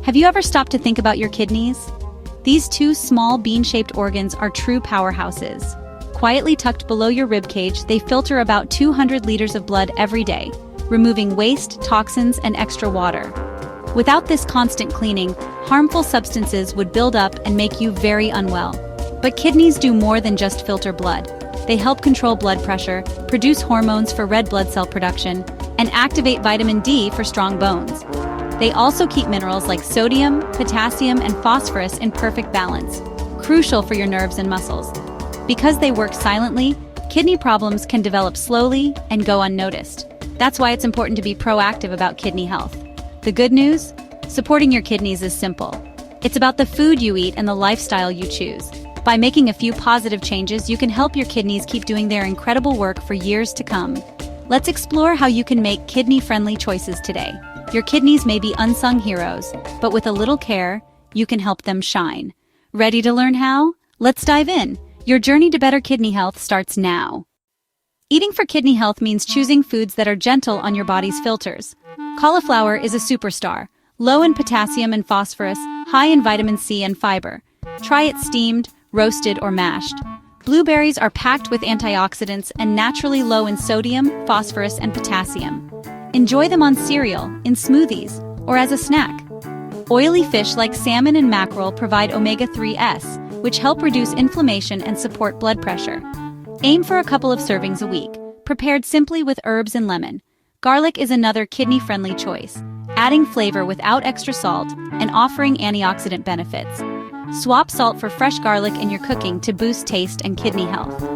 Have you ever stopped to think about your kidneys? These two small bean-shaped organs are true powerhouses. Quietly tucked below your ribcage, they filter about 200 liters of blood every day, removing waste, toxins, and extra water. Without this constant cleaning, harmful substances would build up and make you very unwell. But kidneys do more than just filter blood. They help control blood pressure, produce hormones for red blood cell production, and activate vitamin D for strong bones. They also keep minerals like sodium, potassium, and phosphorus in perfect balance, crucial for your nerves and muscles. Because they work silently, kidney problems can develop slowly and go unnoticed. That's why it's important to be proactive about kidney health. The good news? Supporting your kidneys is simple. It's about the food you eat and the lifestyle you choose. By making a few positive changes, you can help your kidneys keep doing their incredible work for years to come. Let's explore how you can make kidney-friendly choices today. Your kidneys may be unsung heroes, but with a little care, you can help them shine. Ready to learn how? Let's dive in. Your journey to better kidney health starts now. Eating for kidney health means choosing foods that are gentle on your body's filters. Cauliflower is a superstar, low in potassium and phosphorus, high in vitamin C and fiber. Try it steamed, roasted, or mashed. Blueberries are packed with antioxidants and naturally low in sodium, phosphorus, and potassium. Enjoy them on cereal, in smoothies, or as a snack. Oily fish like salmon and mackerel provide omega-3s, which help reduce inflammation and support blood pressure. Aim for a couple of servings a week, prepared simply with herbs and lemon. Garlic is another kidney-friendly choice, adding flavor without extra salt and offering antioxidant benefits. Swap salt for fresh garlic in your cooking to boost taste and kidney health.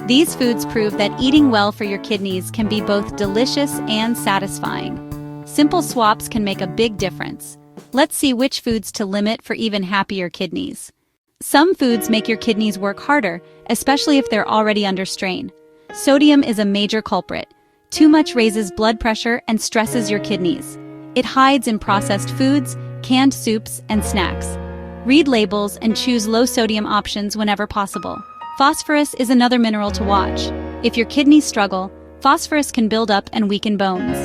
These foods prove that eating well for your kidneys can be both delicious and satisfying. Simple swaps can make a big difference. Let's see which foods to limit for even happier kidneys. Some foods make your kidneys work harder, especially if they're already under strain. Sodium is a major culprit. Too much raises blood pressure and stresses your kidneys. It hides in processed foods, canned soups, and snacks. Read labels and choose low-sodium options whenever possible. Phosphorus is another mineral to watch. If your kidneys struggle, phosphorus can build up and weaken bones.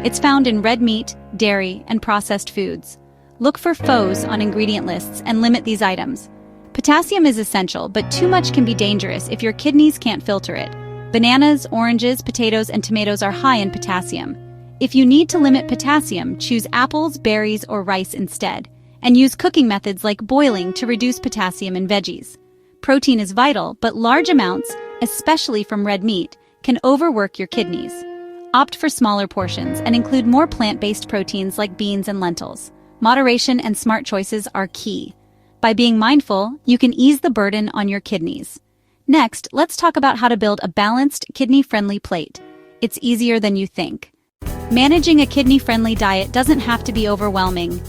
It's found in red meat, dairy, and processed foods. Look for FOs on ingredient lists and limit these items. Potassium is essential, but too much can be dangerous if your kidneys can't filter it. Bananas, oranges, potatoes, and tomatoes are high in potassium. If you need to limit potassium, choose apples, berries, or rice instead, and use cooking methods like boiling to reduce potassium in veggies. Protein is vital, but large amounts, especially from red meat, can overwork your kidneys. Opt for smaller portions and include more plant-based proteins like beans and lentils. Moderation and smart choices are key. By being mindful, you can ease the burden on your kidneys. Next, let's talk about how to build a balanced, kidney-friendly plate. It's easier than you think. Managing a kidney-friendly diet doesn't have to be overwhelming.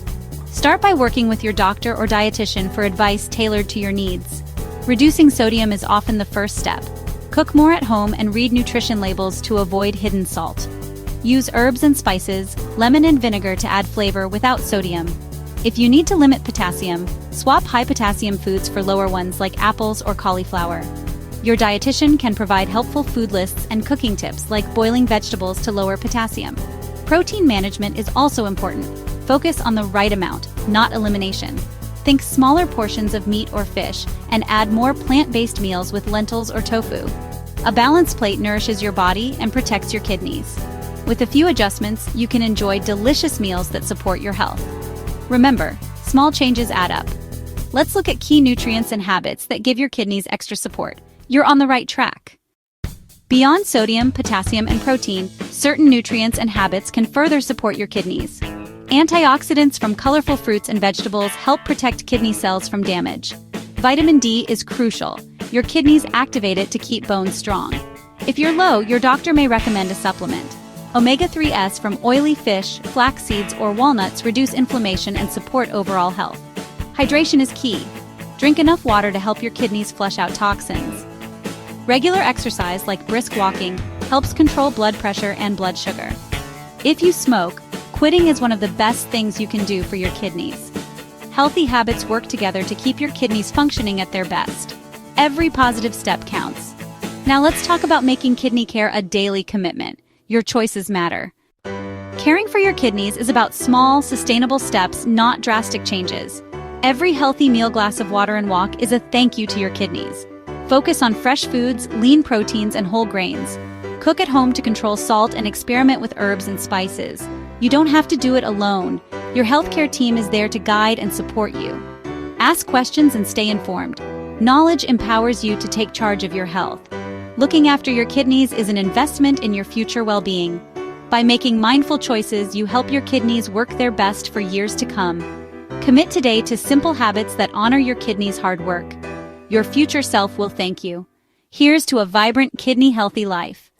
Start by working with your doctor or dietitian for advice tailored to your needs. Reducing sodium is often the first step. Cook more at home and read nutrition labels to avoid hidden salt. Use herbs and spices, lemon and vinegar to add flavor without sodium. If you need to limit potassium, swap high-potassium foods for lower ones like apples or cauliflower. Your dietitian can provide helpful food lists and cooking tips like boiling vegetables to lower potassium. Protein management is also important. Focus on the right amount, not elimination. Think smaller portions of meat or fish and add more plant-based meals with lentils or tofu. A balanced plate nourishes your body and protects your kidneys. With a few adjustments, you can enjoy delicious meals that support your health. Remember, small changes add up. Let's look at key nutrients and habits that give your kidneys extra support. You're on the right track. Beyond sodium, potassium, and protein, certain nutrients and habits can further support your kidneys. Antioxidants from colorful fruits and vegetables help protect kidney cells from damage. Vitamin D is crucial. Your kidneys activate it to keep bones strong. If you're low, your doctor may recommend a supplement. Omega-3s from oily fish, flax seeds, or walnuts reduce inflammation and support overall health. Hydration is key. Drink enough water to help your kidneys flush out toxins. Regular exercise, like brisk walking, helps control blood pressure and blood sugar. If you smoke, quitting is one of the best things you can do for your kidneys. Healthy habits work together to keep your kidneys functioning at their best. Every positive step counts. Now let's talk about making kidney care a daily commitment. Your choices matter. Caring for your kidneys is about small, sustainable steps, not drastic changes. Every healthy meal, glass of water, and walk is a thank you to your kidneys. Focus on fresh foods, lean proteins, and whole grains. Cook at home to control salt and experiment with herbs and spices. You don't have to do it alone. Your healthcare team is there to guide and support you. Ask questions and stay informed. Knowledge empowers you to take charge of your health. Looking after your kidneys is an investment in your future well-being. By making mindful choices, you help your kidneys work their best for years to come. Commit today to simple habits that honor your kidneys' hard work. Your future self will thank you. Here's to a vibrant, kidney-healthy life.